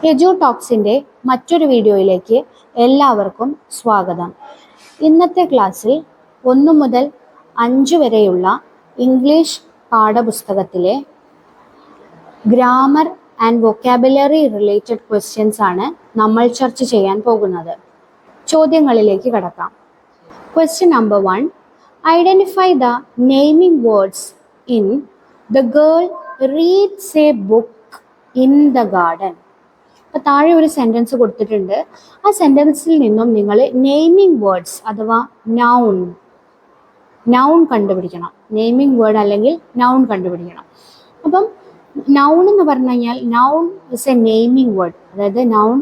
എജു ടോക്സിൻ്റെ മറ്റൊരു വീഡിയോയിലേക്ക് എല്ലാവർക്കും സ്വാഗതം. ഇന്നത്തെ ക്ലാസ്സിൽ 1 മുതൽ 5 വരെയുള്ള ഇംഗ്ലീഷ് പാഠപുസ്തകത്തിലെ grammar and vocabulary related questions ആണ് നമ്മൾ ചർച്ച ചെയ്യാൻ പോകുന്നത്. ചോദ്യങ്ങളിലേക്ക് കടക്കാം. Question number 1. Identify the naming words in the girl reads a book in the garden. അപ്പോൾ താഴെ ഒരു സെൻറ്റൻസ് കൊടുത്തിട്ടുണ്ട്. ആ സെൻറ്റൻസിൽ നിന്നും നിങ്ങൾ നെയിമിംഗ് വേർഡ്സ് അഥവാ നൗൺ കണ്ടുപിടിക്കണം. നെയിമിംഗ് വേർഡ് അല്ലെങ്കിൽ നൗൺ കണ്ടുപിടിക്കണം. അപ്പം നൗൺ എന്ന് പറഞ്ഞു കഴിഞ്ഞാൽ noun is a naming word. അതായത് നൗൺ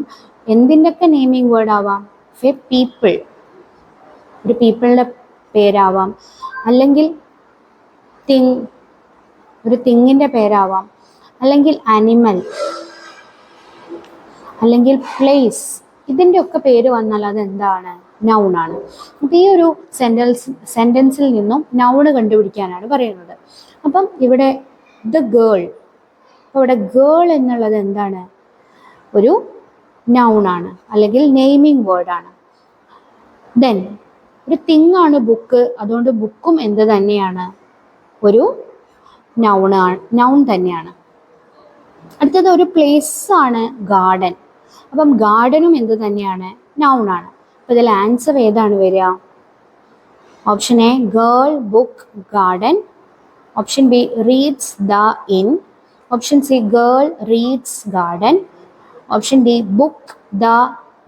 എന്തിൻ്റെയൊക്കെ നെയിമിംഗ് വേർഡ് ആവാം. എ പീപ്പിൾ, ഒരു പീപ്പിളിൻ്റെ പേരാവാം, അല്ലെങ്കിൽ തിങ്, ഒരു തിങ്ങിൻ്റെ പേരാവാം, അല്ലെങ്കിൽ അനിമൽ, അല്ലെങ്കിൽ പ്ലേസ്. ഇതിൻ്റെ ഒക്കെ പേര് വന്നാൽ അതെന്താണ്? നൗണാണ്. അപ്പോൾ ഈ ഒരു സെൻറ്റൻസിൽ നിന്നും നൗണ് കണ്ടുപിടിക്കാനാണ് പറയുന്നത്. അപ്പം ഇവിടെ ദ ഗേൾ, അപ്പോൾ ഇവിടെ ഗേൾ എന്നുള്ളത് എന്താണ്? ഒരു നൗണാണ് അല്ലെങ്കിൽ നെയിമിംഗ് വേർഡാണ്. ദെൻ ഒരു തിങ്ങാണ് ബുക്ക്, അതുകൊണ്ട് ബുക്കും എന്ത് തന്നെയാണ്? ഒരു നൗൺ തന്നെയാണ്. അടുത്തത് ഒരു പ്ലേസ് ആണ് ഗാർഡൻ. അപ്പം ഗാർഡനും എന്ത് തന്നെയാണ്? നൗണാണ്. അപ്പോൾ ഇതിൽ ആൻസർ ഏതാണ് വരിക? Option A girl book garden, option B reads the in, option C girl reads garden, option D book the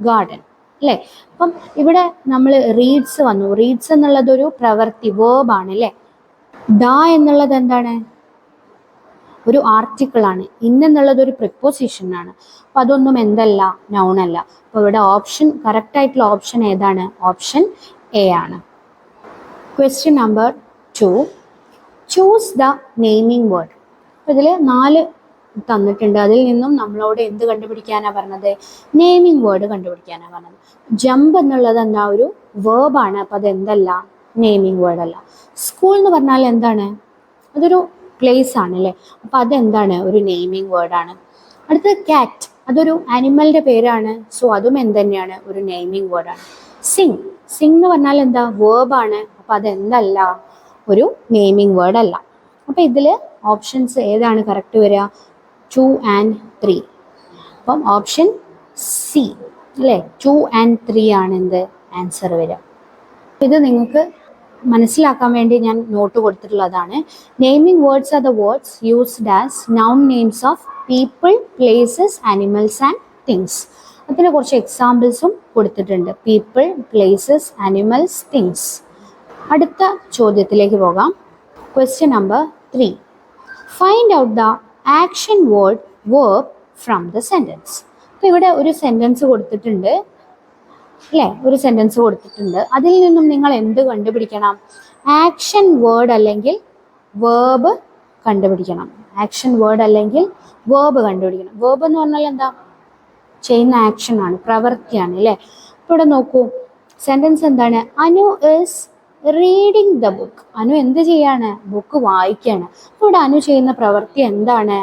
garden. അല്ലേ? അപ്പം ഇവിടെ നമ്മൾ റീഡ്സ് വന്നു. റീഡ്സ് എന്നുള്ളതൊരു പ്രവൃത്തി, വേർബാണ് അല്ലേ. ദ എന്നുള്ളത് എന്താണ്? ഒരു ആർട്ടിക്കിളാണ്. എന്നുള്ളത് ഒരു പ്രിപ്പോസിഷനാണ്. അപ്പോൾ അതൊന്നും എന്തല്ല? നൗണല്ല. അപ്പോൾ ഇവിടെ കറക്റ്റായിട്ടുള്ള ഓപ്ഷൻ ഏതാണ്? ഓപ്ഷൻ എ ആണ്. Question number 2. Choose the naming word. അപ്പോൾ ഇതിൽ 4 തന്നിട്ടുണ്ട്. അതിൽ നിന്നും നമ്മളോട് എന്ത് കണ്ടുപിടിക്കാനാണ് പറഞ്ഞത്? നെയിമിംഗ് വേർഡ് കണ്ടുപിടിക്കാനാണ് പറഞ്ഞത്. ജമ്പ് എന്നുള്ളത് എന്താ? ഒരു വേർബാണ്. അപ്പോൾ അതെന്തല്ല? നെയിമിംഗ് വേർഡ് അല്ല. സ്കൂൾ എന്ന് പറഞ്ഞാൽ എന്താണ്? അതൊരു പ്ലേസ് ആണ് അല്ലേ. അപ്പോൾ അതെന്താണ്? ഒരു നെയിമിംഗ് വേർഡാണ്. അടുത്തത് ക്യാറ്റ്, അതൊരു ആനിമലിൻ്റെ പേരാണ്. സോ അതും എന്തുതന്നെയാണ്? ഒരു നെയിമിംഗ് വേർഡാണ്. സിങ് എന്ന് പറഞ്ഞാൽ എന്താ? വേർബാണ്. അപ്പോൾ അതെന്തല്ല? ഒരു നെയിമിംഗ് വേർഡ് അല്ല. അപ്പോൾ ഇതിൽ ഓപ്ഷൻസ് ഏതാണ് കറക്റ്റ് വരിക? 2 and 3. അപ്പം ഓപ്ഷൻ സി അല്ലേ, 2 and 3 ആണ് എന്ത് ആൻസർ വരിക. ഇത് നിങ്ങൾക്ക് മനസ്സിലാക്കാൻ വേണ്ടി ഞാൻ നോട്ട് കൊടുത്തിട്ടുള്ളതാണ്. Naming words are the words used as noun names of people, places, animals and things. അതിന് കുറച്ച് എക്സാമ്പിൾസും കൊടുത്തിട്ടുണ്ട്. People, places, animals, things. അടുത്ത ചോദ്യത്തിലേക്ക് പോകാം. Question number 3. Find out the action verb from the sentence. അപ്പോൾ ഇവിടെ ഒരു സെൻറ്റൻസ് കൊടുത്തിട്ടുണ്ട് അല്ലേ, ഒരു സെൻറ്റൻസ് കൊടുത്തിട്ടുണ്ട്. അതിൽ നിന്നും നിങ്ങൾ എന്ത് കണ്ടുപിടിക്കണം? ആക്ഷൻ വേർഡ് അല്ലെങ്കിൽ വേർബ് കണ്ടുപിടിക്കണം. ആക്ഷൻ വേർഡ് അല്ലെങ്കിൽ വേർബ് കണ്ടുപിടിക്കണം. വേർബ് എന്ന് പറഞ്ഞാൽ എന്താ? ചെയ്യുന്ന ആക്ഷനാണ്, പ്രവൃത്തിയാണ് അല്ലേ. അപ്പോൾ ഇവിടെ നോക്കൂ, സെൻറ്റൻസ് എന്താണ്? Anu is reading the book. Anu എന്ത് ചെയ്യാണ്? ബുക്ക് വായിക്കുകയാണ്. അപ്പോൾ ഇവിടെ അനു ചെയ്യുന്ന പ്രവൃത്തി എന്താണ്?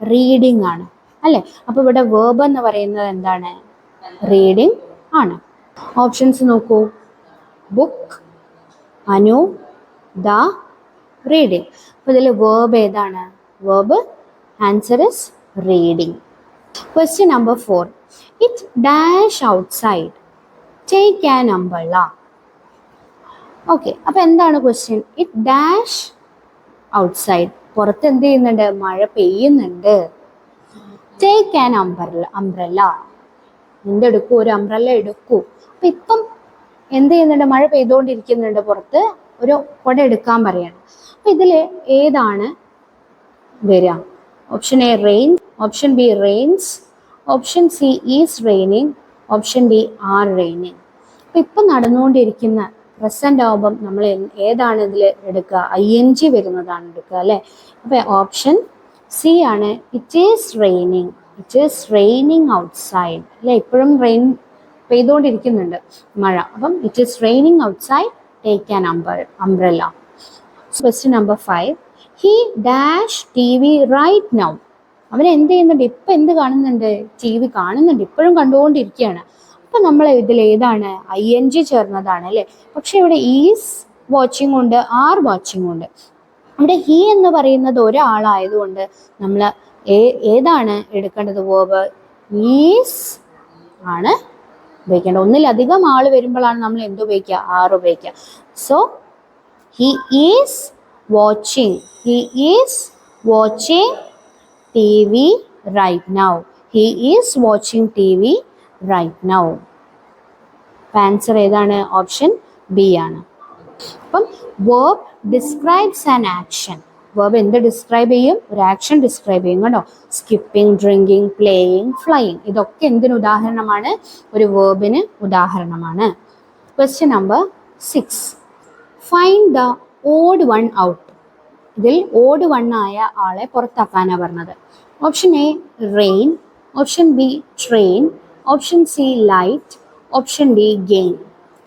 റീഡിങ് ആണ് അല്ലേ. അപ്പോൾ ഇവിടെ വേർബ് എന്ന് പറയുന്നത് എന്താണ്? റീഡിങ് ആണ്. ഓപ്ഷൻസ് നോക്കൂ. Book, Anu, the, reading. അപ്പോൾ ഇതിൽ വേർബ് ഏതാണ്? Verb answer is reading. Question number 4. It dash outside, take an umbrella. Okay, അപ്പോൾ എന്താണ് ക്വസ്റ്റ്യൻ? ഇറ്റ് ഡാഷ് ഔട്ട്സൈഡ്, പുറത്ത് എന്ത് ചെയ്യുന്നുണ്ട്? മഴ പെയ്യുന്നുണ്ട്. ടേക്ക് ആൻ അംബ്രല്ല, എന്തെടുക്കൂ? ഒരു അംബ്രല്ല എടുക്കൂ. അപ്പം ഇപ്പം എന്ത് ചെയ്യുന്നുണ്ട്? മഴ പെയ്തുകൊണ്ടിരിക്കുന്നുണ്ട്, പുറത്ത് ഒരു കുട എടുക്കാൻ പറയാണ്. അപ്പം ഇതിൽ ഏതാണ് വരിക? Option A rain, option B rains, option C is raining, option D are raining. അപ്പം ഇപ്പം നടന്നുകൊണ്ടിരിക്കുന്ന പ്രസന്റ് ആവുമ്പം നമ്മൾ ഏതാണ് ഇതിൽ എടുക്കുക? ING വരുന്നതാണ് എടുക്കുക അല്ലേ. അപ്പോൾ ഓപ്ഷൻ സി ആണ്. It is raining, it is raining outside അല്ലേ. ഇപ്പോഴും റെയിൻ പെയ്തുകൊണ്ടിരിക്കുന്നുണ്ട്, മഴ. അപ്പം it is raining outside, take an umbrella. Question number 5. He dash TV right now. അവൻ എന്ത് ചെയ്യുന്നുണ്ട്? ഇപ്പം എന്ത് കാണുന്നുണ്ട്? TV കാണുന്നുണ്ട്, ഇപ്പോഴും കണ്ടുകൊണ്ടിരിക്കുകയാണ്. അപ്പം നമ്മൾ ഇതിൽ ഏതാണ്? ING ചേർന്നതാണ് അല്ലേ? പക്ഷെ ഇവിടെ ഈസ് വാച്ചിങ് ഉണ്ട്, ആർ വാച്ചിങ് ഉണ്ട്. ഇവിടെ ഹി എന്ന് പറയുന്നത് ഒരാളായതുകൊണ്ട് നമ്മൾ ഏതാണ് എടുക്കേണ്ടത്? വേർബ് ഈസ് ആണ് ഉപയോഗിക്കേണ്ടത്. ഒന്നിലധികം ആൾ വരുമ്പോഴാണ് നമ്മൾ എന്ത് ഉപയോഗിക്കുക? ആർ ഉപയോഗിക്കുക. So he is watching, he is watching TV right now. He is watching TV right now. Answer ഏതാണ്? ഓപ്ഷൻ ബി ആണ്. അപ്പം verb describes an action. verb എന്ത് ഡിസ്ക്രൈബ് ചെയ്യും? ഒരു ആക്ഷൻ ഡിസ്ക്രൈബ് ചെയ്യും കേട്ടോ. സ്കിപ്പിംഗ്, ഡ്രിങ്കിങ്, പ്ലേയിങ്, ഫ്ലൈയിങ്, ഇതൊക്കെ എന്തിന് ഉദാഹരണമാണ്? ഒരു വേർബിന് ഉദാഹരണമാണ്. Question number 6. Find the odd one out. ഇതിൽ ഓഡ് വൺ ആയ ആളെ പുറത്താക്കാനാണ് പറഞ്ഞത്. Option A rain, option B train, option C light, option D gain.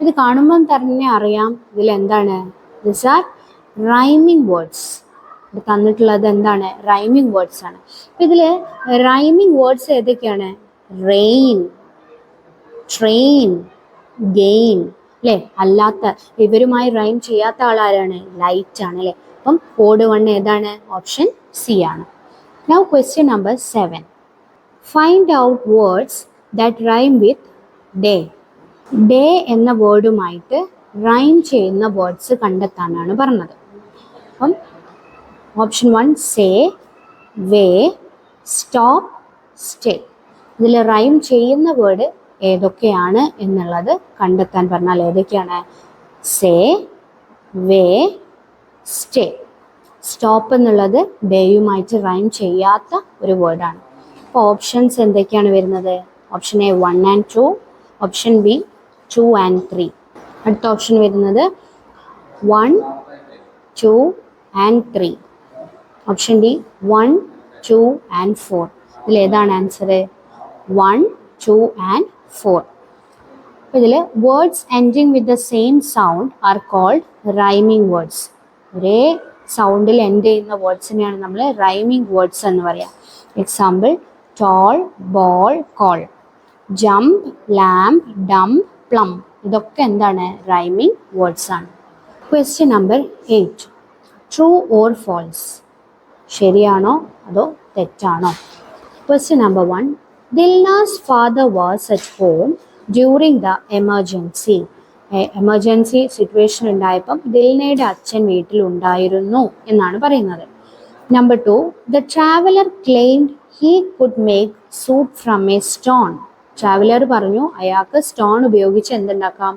ഇത് കാണുമ്പം തന്നെ അറിയാം ഇതിൽ എന്താണ്? This are rhyming words. ഇത് തന്നിട്ടുള്ളത് എന്താണ്? റൈമിംഗ് വേർഡ്സ് ആണ്. അപ്പം ഇതിൽ റൈമിംഗ് വേർഡ്സ് ഏതൊക്കെയാണ്? റെയിൻ, ട്രെയിൻ, ഗെയിൻ അല്ലേ? അല്ലാത്ത ഇവരുമായി റൈം ചെയ്യാത്ത ആളാരാണ്? ലൈറ്റ് ആണ് അല്ലേ? അപ്പം ഓഡ് വൺ ഏതാണ്? ഓപ്ഷൻ സി ആണ്. Now question number 7. Find out words that rhyme with day. Day എന്ന വേർഡുമായിട്ട് റൈം ചെയ്യുന്ന വേർഡ്സ് കണ്ടെത്താനാണ് പറഞ്ഞത്. അപ്പം ഓപ്ഷൻ 1 സേ, വേ, സ്റ്റോപ്പ്, സ്റ്റേ. ഇതിൽ റൈം ചെയ്യുന്ന വേർഡ് ഏതൊക്കെയാണ് എന്നുള്ളത് കണ്ടെത്താൻ പറഞ്ഞാൽ ഏതൊക്കെയാണ്? സേ, വേ, സ്റ്റേ. സ്റ്റോപ്പ് എന്നുള്ളത് ഡേയുമായിട്ട് റൈം ചെയ്യാത്ത ഒരു വേർഡാണ്. അപ്പോൾ ഓപ്ഷൻസ് എന്തൊക്കെയാണ് വരുന്നത്? Option A 1 and 2, option B 2 and 3. അടുത്ത ഓപ്ഷൻ വരുന്നത് 1, 2 and 3. Option D 1, 2 and 4. ഇതിൽ ഏതാണ് ആൻസർ? 1, 2 and 4. അപ്പോൾ ഇതിൽ words ending with the same sound are called rhyming words. ഒരേ സൗണ്ടിൽ എൻഡ് ചെയ്യുന്ന വേർഡ്സിനെയാണ് നമ്മൾ റൈമിംഗ് വേർഡ്സ് എന്ന് പറയാം. Example tall, ball, call. Jump, lamp, dump, plum. ഇതൊക്കെ എന്താണ്? റൈമിംഗ് വേർഡ്സ് ആണ്. Question number 8. True or false. ശരിയാണോ അതോ തെറ്റാണോ? Question number 1. Dilna's father was at home during the emergency. Emergency situation ഉണ്ടായപ്പം ദിൽനയുടെ അച്ഛൻ വീട്ടിലുണ്ടായിരുന്നു എന്നാണ് പറയുന്നത്. Number 2. The traveller claimed he could make soup from a stone. Traveller പറഞ്ഞു അയാൾക്ക് സ്റ്റോൺ ഉപയോഗിച്ച് എന്തുണ്ടാക്കാം?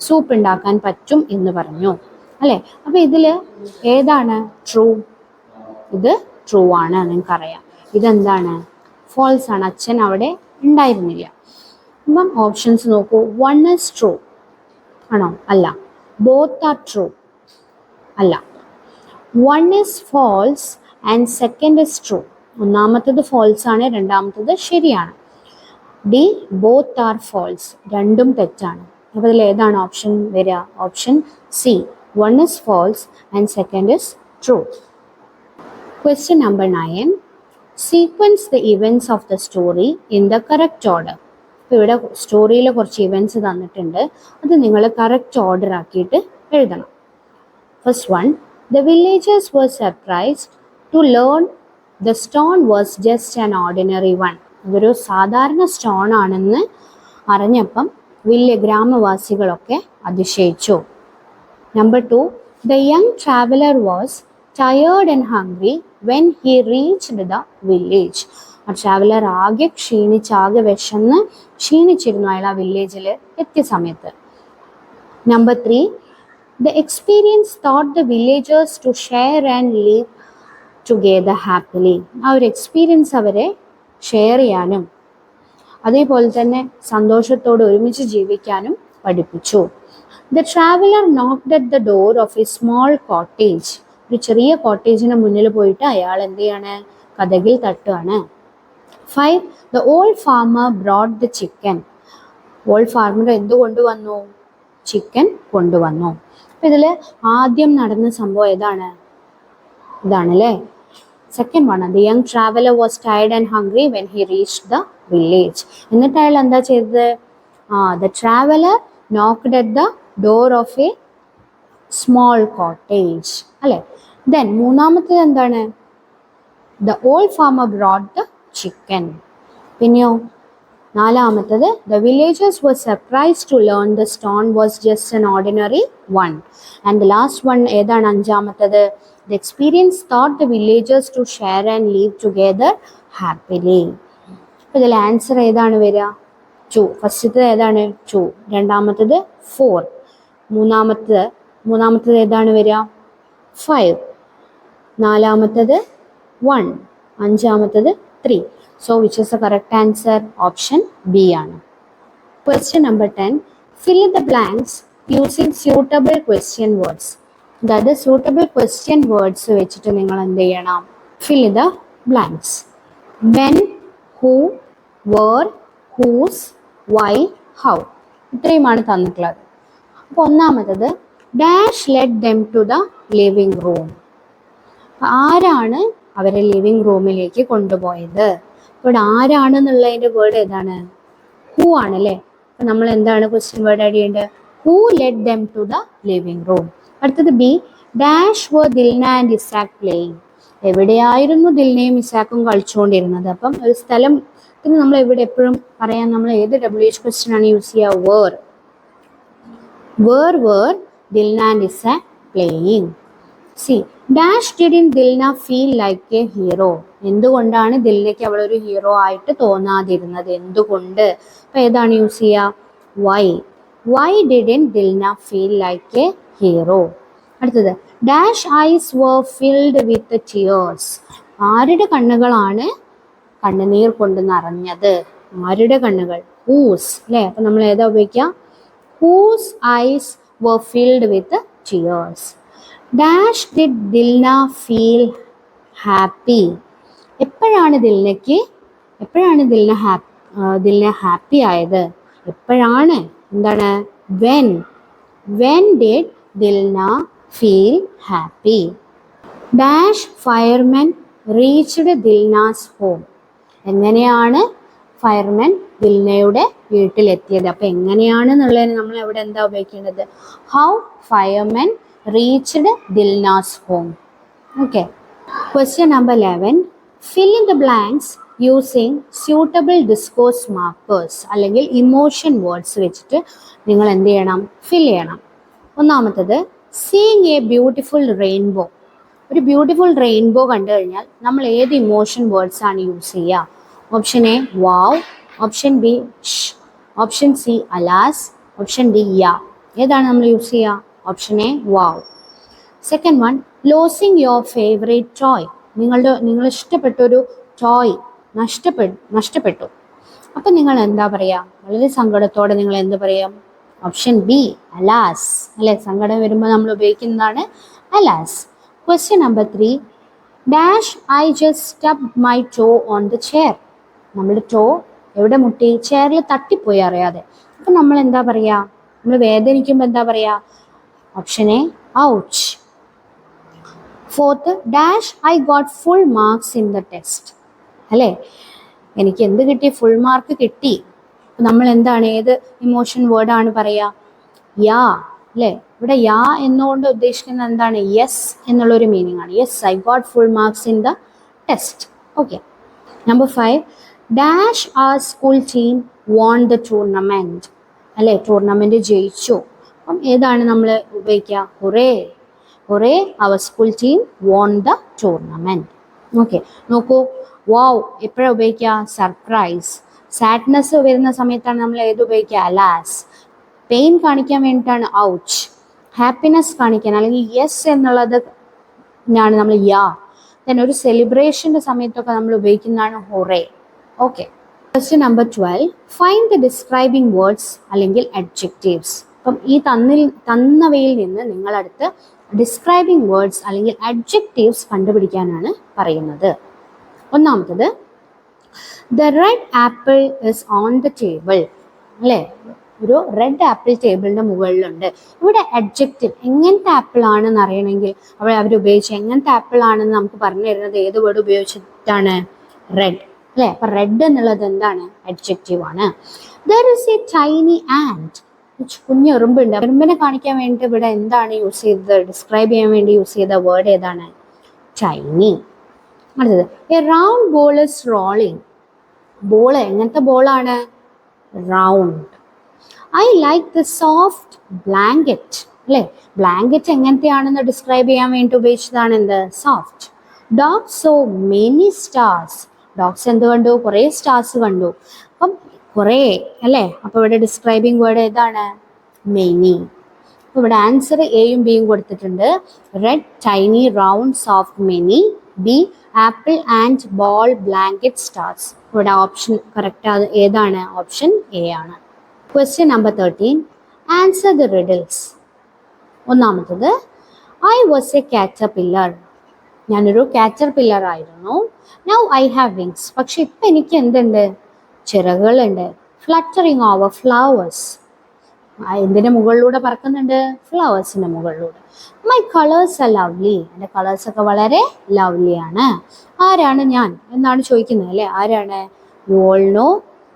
സൂപ്പ് ഉണ്ടാക്കാൻ പറ്റും എന്ന് പറഞ്ഞു അല്ലേ? അപ്പോൾ ഇതിൽ ഏതാണ് ട്രൂ? ഇത് ട്രൂ ആണ്, നിങ്ങൾക്കറിയാം. ഇതെന്താണ്? ഫോൾസ് ആണ്. അച്ഛൻ അവിടെ ഉണ്ടായിരുന്നില്ല. അപ്പം ഓപ്ഷൻസ് നോക്കൂ. 1 is ട്രൂ ആണോ? അല്ല. ബോത്ത് ആർ ട്രൂ അല്ല. 1 is false and 2nd is true. ഒന്നാമത്തത് ഫോൾസ് ആണ്, രണ്ടാമത്തത് ശരിയാണ്. ഡി ബോത്ത് ആർ ഫോൾസ്, രണ്ടും തെറ്റാണ്. അപ്പോൾ ഇതിൽ ഏതാണ് ഓപ്ഷൻ വരിക? Option C 1 is false and 2nd is true. Question number 9. Sequence the events of the story in the correct order. ഇപ്പോൾ ഇവിടെ സ്റ്റോറിയിൽ കുറച്ച് ഇവൻറ്റ്സ് തന്നിട്ടുണ്ട്. അത് നിങ്ങൾ കറക്റ്റ് ഓർഡർ ആക്കിയിട്ട് എഴുതണം. First 1. The villagers were surprised to learn the stone was just an ordinary one. അതൊരു സാധാരണ സ്റ്റോൺ ആണെന്ന് അറിഞ്ഞപ്പം ഗ്രാമവാസികളൊക്കെ അതിശയിച്ചു. Number 2. The young traveler was tired and hungry when he reached the village. ആ traveller ആകെ ആകെ ക്ഷീണിച്ചിരുന്നു അയാൾ ആ വില്ലേജിൽ എത്തിയ സമയത്ത്. Number 3. The experience taught the villagers to share and live together happily. ആ ഒരു എക്സ്പീരിയൻസ് അവരെ ഷെയർ ചെയ്യാനും അതേപോലെ തന്നെ സന്തോഷത്തോടെ ഒരുമിച്ച് ജീവിക്കാനും പഠിപ്പിച്ചു. The traveler knocked at the door of a small cottage. ഒരു ചെറിയ കോട്ടേജിന് മുന്നിൽ പോയിട്ട് അയാൾ എന്ത് ചെയ്യാണ്? കതകിൽ തട്ടുകയാണ്. 5. The old farmer brought the chicken. Old farmer എന്ത് കൊണ്ടുവന്നു? ചിക്കൻ കൊണ്ടുവന്നു. അപ്പം ഇതിൽ ആദ്യം നടന്ന സംഭവം ഏതാണ്? ഇതാണല്ലേ. Second one, the young traveller was tired and hungry when he reach the village. എന്നിട്ട് അയാൾ എന്താ ചെയ്തത്? The traveller knocked at the door of a small cottage അല്ലേ. ദെൻ മൂന്നാമത്തേത് എന്താണ്? The old farmer brought the chicken. പിന്നെയോ നാലാമത്തത്, the villagers were surprised to learn the stone was just an ordinary one. And the last one ഏതാണ്? അഞ്ചാമത്തത്, the experience taught the villagers to share and leave together happily. അപ്പോൾ ഇതിൽ answer ഏതാണ് വരിക? 2. ഫസ്റ്റത്തെ ഏതാണ്? 2. രണ്ടാമത്തത് 4. മൂന്നാമത്തത് ഏതാണ് വരിക? 5. നാലാമത്തത് 1. അഞ്ചാമത്തത് 3. So which is the correct answer? Option B ആണ്. Question number 10. Fill in the blanks using suitable question words. അതായത് suitable question words വെച്ചിട്ട് നിങ്ങൾ എന്ത് ചെയ്യണം? Fill in the blanks. When, who, where, whose, why, how. ഇത്രയുമാണ് തന്നിട്ടുള്ളത്. അപ്പോൾ ഒന്നാമത്തത്, dash led them to the living room. ആരാണ് അവരെ ലിവിങ് റൂമിലേക്ക് കൊണ്ടുപോയത്? ഇവിടെ ആരാണെന്നുള്ളതിൻ്റെ വേർഡ് ഏതാണ്? ഹൂ ആണ് അല്ലേ. അപ്പം നമ്മൾ എന്താണ് ക്വസ്റ്റ്യൻ വേർഡ് ആഡ് ചെയ്യേണ്ടത്? Who led them to the living room. അടുത്തത് B, dash were Dilna and Isaac playing. എവിടെയായിരുന്നു ദിൽനയും ഇസാക്കും കളിച്ചുകൊണ്ടിരുന്നത്? അപ്പം ഒരു സ്ഥലത്തിന് നമ്മൾ എവിടെ എപ്പോഴും പറയാൻ നമ്മൾ ഏത് WH ക്വസ്റ്റ്യൻ ആണ് യൂസ് ചെയ്യുക? Where. Where where Dilna and Isaac playing. C, dash didn't Dilna feel like a hero. എന്തുകൊണ്ടാണ് ദിൽനയ്ക്ക് അവളൊരു ഹീറോ ആയിട്ട് തോന്നാതിരുന്നത്? എന്തുകൊണ്ട്? അപ്പോൾ ഏതാണ് യൂസ് ചെയ്യുക? Why. Why didn't Dilna feel like a hero. അടുത്തത്, dash eyes were filled with tears. ആരുടെ കണ്ണുകളാണ് കണ്ണുനീർ കൊണ്ട് നിറഞ്ഞത്? ആരുടെ കണ്ണുകൾ? ഹൂസ് അല്ലേ. അപ്പം നമ്മൾ ഏതാ ഉപയോഗിക്കുക? Whose eyes were filled with tears. Dash did Dilna feel happy. എപ്പോഴാണ് ദിൽന ഹാപ്പി ആയത്? എപ്പോഴാണ്? എന്താണ്? When did Dilna feel happy. Dash firemen reached Dilna's home. എങ്ങനെയാണ് ഫയർമെൻ ദിൽനയുടെ വീട്ടിലെത്തിയത്? അപ്പം എങ്ങനെയാണെന്നുള്ളതിന് നമ്മൾ ഇവിടെ എന്താ ഉപയോഗിക്കേണ്ടത്? How firemen reached Dilna's home. Okay. Question number 11. Fill in the blanks using suitable discourse markers അല്ലെങ്കിൽ ഇമോഷൻ വേർഡ്സ് വെച്ചിട്ട് നിങ്ങൾ എന്ത് ചെയ്യണം? ഫിൽ ചെയ്യണം. ഒന്നാമത്തത്, സീയിങ് എ ബ്യൂട്ടിഫുൾ റെയിൻബോ. ഒരു ബ്യൂട്ടിഫുൾ റെയിൻബോ കണ്ടു കഴിഞ്ഞാൽ നമ്മൾ ഏത് ഇമോഷൻ വേർഡ്സ് ആണ് യൂസ് ചെയ്യുക? Option A wow, option B shh, option C alas, option D yay. ഏതാണ് നമ്മൾ യൂസ് ചെയ്യുക? Option A wow. Second one, losing your favourite toy. നിങ്ങൾ ഇഷ്ടപ്പെട്ടൊരു ടോയ് നഷ്ടപ്പെട്ടു. അപ്പം നിങ്ങൾ എന്താ പറയുക? വളരെ സങ്കടത്തോടെ നിങ്ങൾ എന്ത് പറയാം? ഓപ്ഷൻ ബി അലാസ് അല്ലേ. സങ്കടം വരുമ്പോൾ നമ്മൾ ഉപയോഗിക്കുന്നതാണ് alas. Question number 3. Dash I just stubbed my toe on the chair. നമ്മുടെ ടോ എവിടെ മുട്ടി? ചെയറിൽ തട്ടിപ്പോയി അറിയാതെ. അപ്പം നമ്മൾ എന്താ പറയുക? നമ്മൾ വേദനിക്കുമ്പോൾ എന്താ പറയുക? Option A ouch. Fourth, dash I got full marks in the test അല്ലേ. എനിക്ക് എന്ത് കിട്ടി? ഫുൾ മാർക്ക് കിട്ടി. നമ്മൾ എന്താണ് ഏത് ഇമോഷൻ വേർഡാണ് പറയുക? യാ അല്ലേ. ഇവിടെ യാ എന്നുകൊണ്ട് ഉദ്ദേശിക്കുന്നത് എന്താണ്? യെസ് എന്നുള്ളൊരു മീനിങ് ആണ്. Yes, I got full marks in the test. Okay. Number 5, dash our school team won the tournament അല്ലേ. ടൂർണമെൻറ്റ് ജയിച്ചു. അപ്പം ഏതാണ് നമ്മൾ ഉപയോഗിക്കുക? Hooray. Hooray our school team won the tournament. Okay. നോക്കൂ, വാവ് എപ്പോഴാണ് ഉപയോഗിക്കുക? സർപ്രൈസ്. സാഡ്നെസ് വരുന്ന സമയത്താണ് നമ്മൾ ഏത് ഉപയോഗിക്കുക? അലാസ്. പെയിൻ കാണിക്കാൻ വേണ്ടിയിട്ടാണ് ഔച്ച്. ഹാപ്പിനെസ് കാണിക്കാൻ അല്ലെങ്കിൽ യെസ് എന്നുള്ളത് ആണ് നമ്മൾ യാ. ദെൻ ഒരു സെലിബ്രേഷൻ്റെ സമയത്തൊക്കെ നമ്മൾ ഉപയോഗിക്കുന്നതാണ് hooray. Okay. Question number 12. Find the describing words അല്ലെങ്കിൽ അഡ്ജക്റ്റീവ്സ്. അപ്പം ഈ തന്നവയിൽ നിന്ന് നിങ്ങളടുത്ത് ഡിസ്ക്രൈബിംഗ് വേർഡ്സ് അല്ലെങ്കിൽ അഡ്ജക്റ്റീവ്സ് കണ്ടുപിടിക്കാനാണ് പറയുന്നത്. ഒന്നാമത്തത്, the red apple is on the table അല്ലേ. ഒരു റെഡ് ആപ്പിൾ ടേബിളിന്റെ മുകളിലുണ്ട്. ഇവിടെ അഡ്ജക്റ്റീവ് എങ്ങനത്തെ ആപ്പിൾ ആണെന്ന് അറിയണമെങ്കിൽ അവർ ഉപയോഗിച്ച് എങ്ങനത്തെ ആപ്പിൾ ആണെന്ന് നമുക്ക് പറഞ്ഞു തരുന്നത് ഏത് വേർഡ് ഉപയോഗിച്ചിട്ടാണ്? റെഡ് അല്ലേ? അപ്പൊ റെഡ് എന്നുള്ളത് എന്താണ്? അഡ്ജക്റ്റീവ് ആണ്. There is a tiny ant. കുഞ്ഞു എറുമ്പുണ്ട്. എറുമ്പിനെ കാണിക്കാൻ വേണ്ടി ഇവിടെ എന്താണ് യൂസ് ചെയ്തത്? ഡിസ്ക്രൈബ് ചെയ്യാൻ വേണ്ടി യൂസ് ചെയ്ത വേർഡ് ഏതാണ്? ടൈനി. അടുത്തത് a round ball is rolling. Ball എങ്ങനത്തെ ബോളാണ്? Round. I like the soft blanket അല്ലേ? ബ്ലാങ്കറ്റ് എങ്ങനത്തെയാണെന്ന് ഡിസ്ക്രൈബ് ചെയ്യാൻ വേണ്ടി ഉപയോഗിച്ചതാണ് എന്ത്? Soft. Dogs saw many stars. Dogs എന്ത് കണ്ടു? കുറേ സ്റ്റാർസ് കണ്ടു. അപ്പം കുറേ അല്ലേ? അപ്പൊ ഇവിടെ ഡിസ്ക്രൈബിങ് വേർഡ് ഏതാണ്? മെനി. അപ്പൊ ഇവിടെ ആൻസർ എയും ബിയും കൊടുത്തിട്ടുണ്ട്. Red, tiny, round, soft, many. B apple, and, ball, blanket, stars. ഇവിടെ ഓപ്ഷൻ കറക്റ്റ് ഏതാണ്? ഓപ്ഷൻ എ ആണ്. Question number 13. Answer the riddles. ഒന്നാമത്തത് ഐ വാസ് എ കാറ്റർപില്ലർ. ഞാനൊരു കാറ്റർപില്ലർ ആയിരുന്നു. Now I have wings. പക്ഷെ ഇപ്പം എനിക്ക് എന്തുണ്ട്? ചിറകുകളുണ്ട്. Fluttering over flowers. എന്തിൻ്റെ മുകളിലൂടെ പറക്കുന്നുണ്ട്? ഫ്ലവേഴ്സിൻ്റെ മുകളിലൂടെ. My colours are lovely. എൻ്റെ കളേഴ്സൊക്കെ വളരെ ലവ്ലിയാണ്. ആരാണ് ഞാൻ എന്നാണ് ചോദിക്കുന്നത് അല്ലേ? ആരാണ്? യു ഓൾ നോ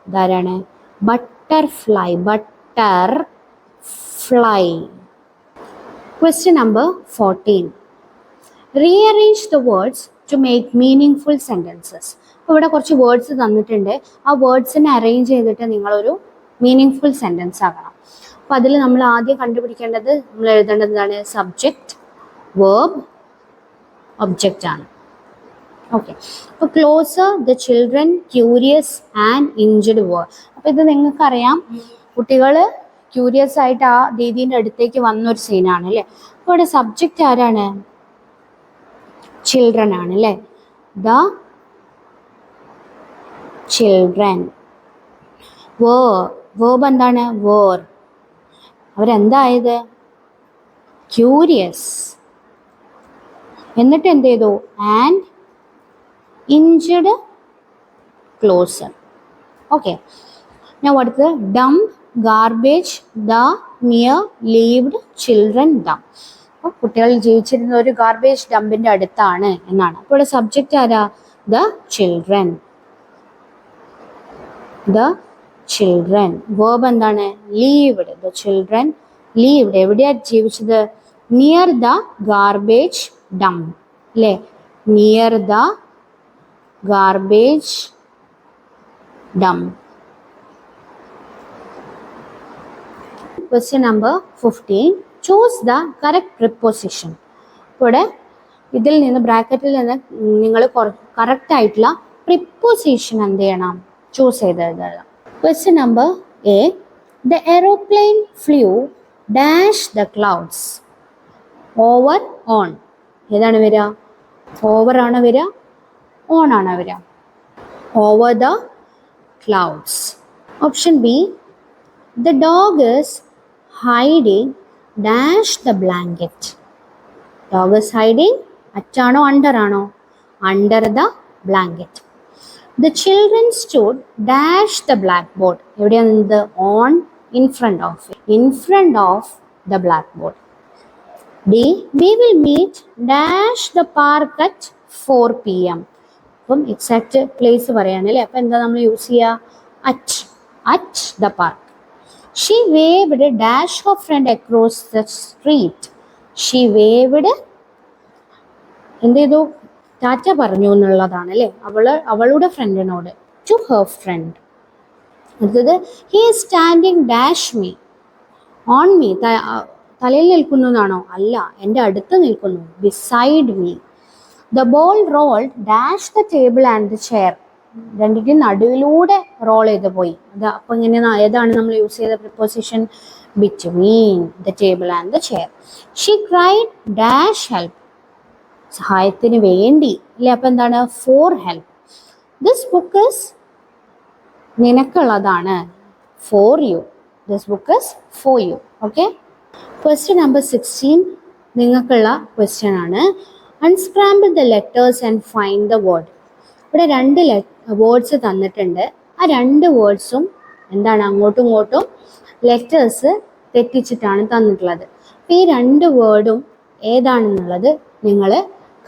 ഇതാരാണ്? Butterfly. Butter fly. Question number 14. Rearrange the words to make meaningful sentences. അപ്പോൾ ഇവിടെ കുറച്ച് വേർഡ്സ് തന്നിട്ടുണ്ട്. ആ വേർഡ്സിനെ അറേഞ്ച് ചെയ്തിട്ട് നിങ്ങളൊരു മീനിങ്ഫുൾ സെൻറ്റൻസ് ആക്കണം. അപ്പോൾ അതിൽ നമ്മൾ ആദ്യം കണ്ടുപിടിക്കേണ്ടത്, നമ്മൾ എഴുതേണ്ടത് എന്താണ്? സബ്ജക്റ്റ്, വേർബ്, ഒബ്ജക്റ്റ് ആണ്. ഓക്കെ. അപ്പോൾ closer, the children, curious, and inched were. അപ്പോൾ ഇത് നിങ്ങൾക്കറിയാം, കുട്ടികൾ ക്യൂരിയസ് ആയിട്ട് ആ ദീദീൻ്റെ അടുത്തേക്ക് വന്നൊരു സീനാണ് അല്ലേ? അപ്പോൾ ഇവിടെ സബ്ജക്റ്റ് ആരാണ്? ചിൽഡ്രൻ ആണ് അല്ലേ? The children. വേർബ് എന്താണ്? വേർ. അവരെന്തായത്? ക്യൂരിയസ്. എന്നിട്ട് എന്ത് ചെയ്തു? And inched closer. ഓക്കെ. ഞാൻ അടുത്തത് dump, garbage, the, near, lived, children, dump. അപ്പോൾ കുട്ടികൾ ജീവിച്ചിരുന്ന ഒരു ഗാർബേജ് ഡംപിൻ്റെ അടുത്താണ് എന്നാണ്. അപ്പോൾ ഇവിടെ സബ്ജക്റ്റ് ആരാ? The children. The children. Verb എന്താണ്? ലീവ്ഡ്. The children lived. എവിടെയാണ് ജീവിച്ചത്? നിയർ ദ ഗാർബേജ് ഡംപ് അല്ലേ? Near the garbage dump. Question number 15. Choose the correct preposition. ഇവിടെ ഇതിൽ നിന്ന് ബ്രാക്കറ്റിൽ നിന്ന് നിങ്ങൾ കറക്റ്റ് ആയിട്ടുള്ള പ്രിപ്പോസിഷൻ എന്ത് ചെയ്യണം? ചൂസ് ചെയ്ത് എഴുതണം. Question number A. The aeroplane flew dash the clouds. Over, on. ഏതാണ് വരിക? ഓവർ ആണോ വരിക? ഓൺ ആണോ വരിക? Over the clouds. Option B. The dog is hiding dash the blanket. Dog is hiding അറ്റാണോ അണ്ടർ ആണോ? Under the blanket. The children stood dash the blackboard. എവിടെയാണ് നിന്നത്? On, in front of. In front of the blackboard. D. We will meet dash the park at 4 PM. അപ്പം exact place പറയാനല്ലേ? അപ്പം എന്താ നമ്മൾ use ചെയ്യുക? At the park. She waved dash her friend across the street. She waved എന്ത് ചെയ്തു? ടാറ്റ പറഞ്ഞു എന്നുള്ളതാണ് അല്ലേ? അവളുടെ ഫ്രണ്ടിനോട്. To her friend. അടുത്തത് he is standing dash me. On me. തലയിൽ നിൽക്കുന്നു എന്നാണോ? അല്ല, എൻ്റെ അടുത്ത് നിൽക്കുന്നു. Beside me. The ball rolled dash the table and the chair. രണ്ടിൻ്റെ നടുവിലൂടെ റോൾ ചെയ്ത് പോയി. അത് അപ്പം ഇങ്ങനെ ഏതാണ് നമ്മൾ യൂസ് ചെയ്ത preposition? Between the table and the chair. She cried dash help. സഹായത്തിന് വേണ്ടി അല്ലേ? അപ്പം എന്താണ്? For help. This book is നിനക്കുള്ളതാണ്. For you. This book is for you. Okay. Question number 16 നിങ്ങൾക്കുള്ള ക്വസ്റ്റ്യൻ ആണ്. Unscramble the letters and find the word. ഇവിടെ 2 words തന്നിട്ടുണ്ട്. ആ 2 വേർഡ്സും എന്താണ്? അങ്ങോട്ടും ഇങ്ങോട്ടും ലെറ്റേഴ്സ് തെറ്റിച്ചിട്ടാണ് തന്നിട്ടുള്ളത്. അപ്പോൾ ഈ 2 വേർഡും ഏതാണെന്നുള്ളത് നിങ്ങൾ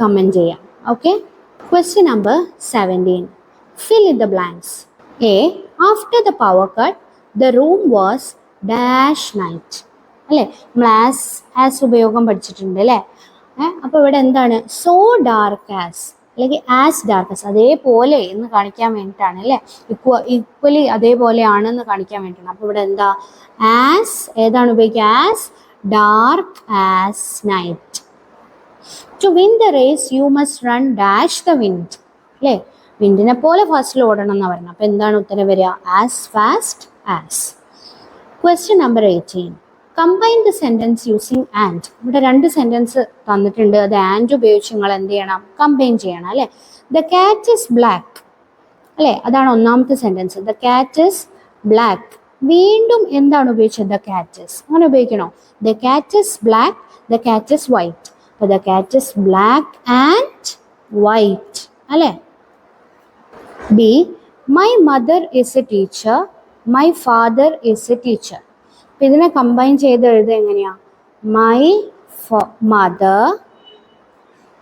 കമൻറ്റ് ചെയ്യാം. Okay. Question number 17. Fill in the blanks. A. After the power cut, the room was dash night. അല്ലേ, നമ്മൾ ആസ് ഉപയോഗം പഠിച്ചിട്ടുണ്ട് അല്ലേ. അപ്പോൾ ഇവിടെ എന്താണ്? സോ ഡാർക്ക് ആസ് അല്ലെങ്കിൽ ആസ് ഡാർക്ക് ആസ്, അതേപോലെ എന്ന് കാണിക്കാൻ വേണ്ടിയിട്ടാണ് അല്ലേ. ഈക്വലി അതേപോലെയാണെന്ന് കാണിക്കാൻ വേണ്ടിയിട്ടാണ്. അപ്പോൾ ഇവിടെ എന്താ? ആസ് ഏതാണ് ഉപയോഗിക്കുക? As dark as night. To win the race you must run dash the wind. അല്ലേ, വിൻഡിനെ പോലെ ഫാസ്റ്റിൽ ഓടണം എന്ന് പറഞ്ഞു. അപ്പോൾ എന്താണ് ഉത്തരം വരിക? As fast as. Question number 18. Combine the sentence using and. ഇവിടെ 2 സെൻറ്റൻസ് തന്നിട്ടുണ്ട്. അത് ആൻഡ് ഉപയോഗിച്ച് നിങ്ങൾ എന്ത് ചെയ്യണം? കമ്പൈൻ ചെയ്യണം അല്ലേ. ദ കാറ്റ് ഇസ് ബ്ലാക്ക് അല്ലേ, അതാണ് ഒന്നാമത്തെ sentence. The cat is black. വീണ്ടും എന്താണ് ഉപയോഗിച്ചത്? The cat is. അങ്ങനെ ഉപയോഗിക്കണോ? The cat is black, the cat is white. അപ്പോൾ the cat is black and white അല്ലേ. B. My mother is a teacher, my father is a teacher. അപ്പം ഇതിനെ combine ചെയ്ത് എഴുതുക എങ്ങനെയാണ്? മൈ മദർ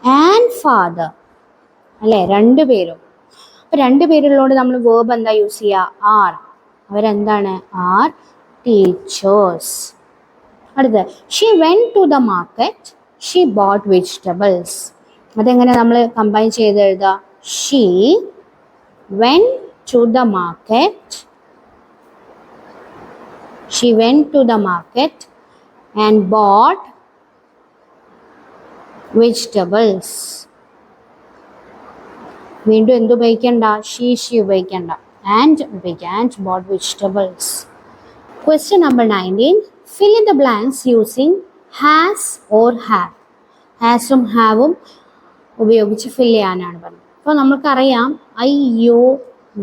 ആൻഡ് ഫാദർ അല്ലേ, 2 പേരും. അപ്പം 2 പേരുള്ളതുകൊണ്ട് നമ്മൾ വേർബ് എന്താ യൂസ് ചെയ്യുക? ആർ. അവരെന്താണ്? Are teachers. അടുത്ത്, she went to the market, she bought vegetables. അതെങ്ങനെ നമ്മൾ കമ്പൈൻ ചെയ്ത് എഴുതുക? She went to the market. She went to the market and bought vegetables. വീണ്ടും എന്ത് ഉപയോഗിക്കണ്ട? ഷീ ഉപയോഗിക്കണ്ട, ആൻഡ് ഉപയോഗിക്കുക. And bought vegetables. Question number 19. Fill in the blanks using has or have. ഹാസും ഹാവും ഉപയോഗിച്ച് ഫിൽ ചെയ്യാനാണ് പറഞ്ഞത്. അപ്പോൾ നമുക്കറിയാം അയ്യോ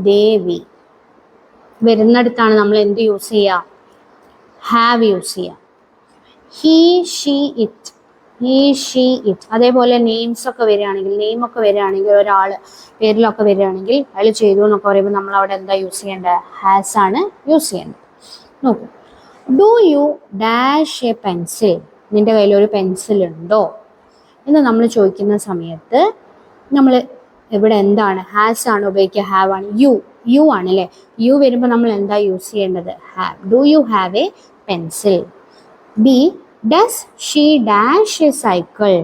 ദേവി വരുന്നിടത്താണ് നമ്മൾ എന്ത് യൂസ് ചെയ്യുക? ഹാവ് യൂസ് ചെയ്യുക. He she it, he she it. അതേപോലെ നെയിംസ് ഒക്കെ വരികയാണെങ്കിൽ, നെയിമൊക്കെ വരികയാണെങ്കിൽ, ഒരാൾ പേരിലൊക്കെ വരികയാണെങ്കിൽ അയാൾ ചെയ്തു എന്നൊക്കെ പറയുമ്പോൾ നമ്മൾ അവിടെ എന്താ യൂസ് ചെയ്യേണ്ടത്? ഹാസ് ആണ് യൂസ് ചെയ്യേണ്ടത്. നോക്കൂ, do you dash A pencil. നിൻ്റെ കയ്യിൽ ഒരു പെൻസിൽ ഉണ്ടോ എന്ന് നമ്മൾ ചോദിക്കുന്ന സമയത്ത് നമ്മൾ ഇവിടെ എന്താണ്? ഹാസ് ആണ് ഉപയോഗിക്കുക, ഹാവ് ആണ്. യു ആണ് അല്ലേ. യു വരുമ്പോൾ നമ്മൾ എന്താ യൂസ് ചെയ്യേണ്ടത്? Have. Do you have a pencil. B. Does she dash a cycle.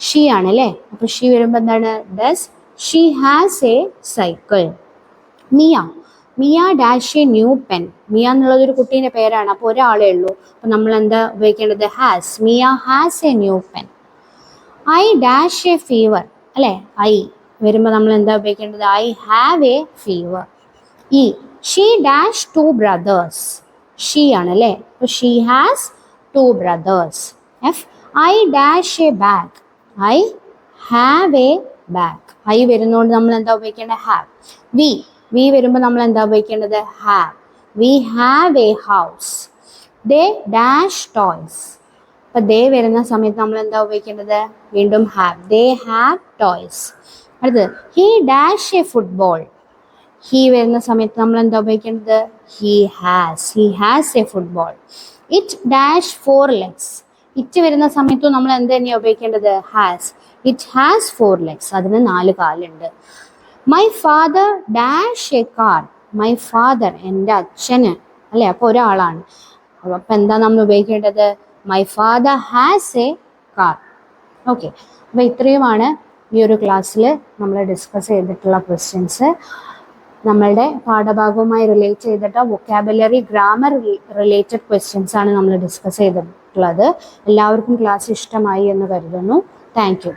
She ആണ് അല്ലേ. അപ്പോൾ ഷീ വരുമ്പോൾ എന്താണ്? Does she has a cycle. Mia dash a new pen. Mia എന്നുള്ളതൊരു കുട്ടീൻ്റെ പേരാണ്. അപ്പോൾ ഒരാളേ ഉള്ളൂ. അപ്പോൾ നമ്മൾ എന്താ ഉപയോഗിക്കേണ്ടത്? Has. Mia has a new pen. I dash a fever അല്ലേ. ഐ വരുമ്പോൾ നമ്മൾ എന്താ ഉപയോഗിക്കേണ്ടത്? I have a fever. E. She dash 2 brothers. She ആണ് അല്ലേ. അപ്പോൾ she has 2 brothers. F. I dash a bag. I have a bag. I വരുന്നതുകൊണ്ട് നമ്മൾ എന്താ ഉപയോഗിക്കേണ്ടത്? ഹാവ്. വി വരുമ്പോൾ നമ്മൾ എന്താ ഉപയോഗിക്കേണ്ടത്? Have. We have a house. They dash toys. അപ്പോൾ ദേ വരുന്ന സമയത്ത് നമ്മൾ എന്താ ഉപയോഗിക്കേണ്ടത്? വീണ്ടും ഹാവ്. They have toys. അടുത്തത്, he dash a football. He വരുന്ന സമയത്ത് നമ്മൾ എന്താ ഉപയോഗിക്കേണ്ടത്? He has a football. It dash 4 legs. It വരുന്ന സമയത്തും നമ്മൾ എന്ത് തന്നെയാണ് ഉപയോഗിക്കേണ്ടത്? ഹാസ്. It has 4 legs. അതിന് 4 കാലുണ്ട്. My father dash a car. My father എൻ്റെ അച്ഛന് അല്ലേ. അപ്പോൾ ഒരാളാണ്. അപ്പോൾ എന്താ നമ്മൾ ഉപയോഗിക്കേണ്ടത്? My father has A car. Okay. അപ്പോൾ ഇത്രയുമാണ് ഈ ഒരു ക്ലാസ്സിൽ നമ്മൾ ഡിസ്കസ് ചെയ്തിട്ടുള്ള ക്വസ്റ്റ്യൻസ്. നമ്മളുടെ പാഠഭാഗവുമായി റിലേറ്റ് ചെയ്തിട്ട് വൊക്കാബുലറി ഗ്രാമർ റിലേറ്റഡ് ക്വസ്റ്റ്യൻസ് ആണ് നമ്മൾ ഡിസ്കസ് ചെയ്തിട്ടുള്ളത്. എല്ലാവർക്കും ക്ലാസ് ഇഷ്ടമായി എന്ന് കരുതുന്നു. Thank you.